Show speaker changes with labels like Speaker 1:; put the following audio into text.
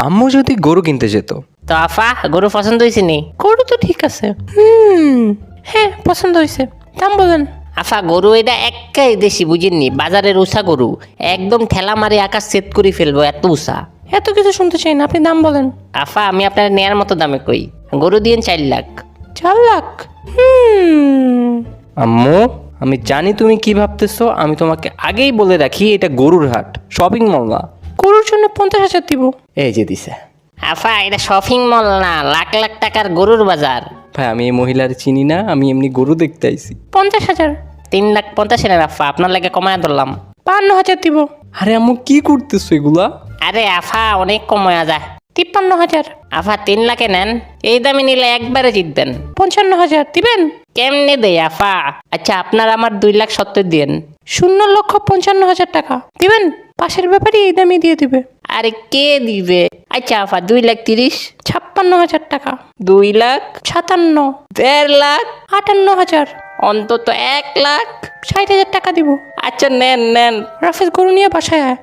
Speaker 1: আম্মু যদি গরু কিনতে যেত।
Speaker 2: তো আফা গরু পছন্দ হয়েছে নি?
Speaker 3: গরু তো ঠিক আছে, হ্যাঁ পছন্দ হয়েছে, দাম বলেন।
Speaker 2: আফা গরু এটা একাই দেশি বুঝেননি, বাজারের উষা গরু, একদম ঠেলা মারি আকাশ সেট করে ফেলবো এত উষা।
Speaker 3: এত কিছু শুনতে চাই না, আপনি দাম বলেন।
Speaker 2: আফা আমি আপনার নেয়ার মতো দামে কই, গরু দিয়েন 4 লাখ।
Speaker 3: 4 লাখ?
Speaker 1: আম্মু আমি জানি তুমি কি ভাবতেছো, আমি তোমাকে আগেই বলে রাখি এটা গরুর হাট, শপিং মল না।
Speaker 3: গরুর জন্য 50,000 দিব।
Speaker 1: এই যে দিছে।
Speaker 2: আফা এটা শপিং মল না, লাখ লাখ টাকার গরুর বাজার।
Speaker 1: ভাই আমি এই মহিলার চিনি না, আমি এমনি গরু দেখতে আইছি।
Speaker 3: 50,000।
Speaker 2: 3,50,000 আফা, আপনার লাগে কমায় ধরলাম।
Speaker 3: 52,000 দিব।
Speaker 1: আরে আম্মু কি করতেছো এগুলা?
Speaker 2: আরে আফা অনেক কমায়া যায়।
Speaker 3: 53,000।
Speaker 2: আফা 3 লাখে নেন, এই দামে নিলে একবারে জিতবেন।
Speaker 3: 55,000 দিবেন?
Speaker 2: কেমনে দেয় আফা? আচ্ছা আপনার আমার 2,70,000 দিন।
Speaker 3: 0,55,000 টাকা দিবেন? পাশের ব্যাপারে এই দামই দিয়ে দিবে।
Speaker 2: আরে কে দিবে? আচ্ছা আফা 2,30,000।
Speaker 3: 56,000 টাকা।
Speaker 2: 2,57,000। 1.5 লাখ।
Speaker 3: 58,000।
Speaker 2: অন্তত 1 লাখ।
Speaker 3: 60,000 টাকা দিব।
Speaker 2: আচ্ছা নেন নেন।
Speaker 3: রাফেজ গরু নিয়ে বাসায় আয়।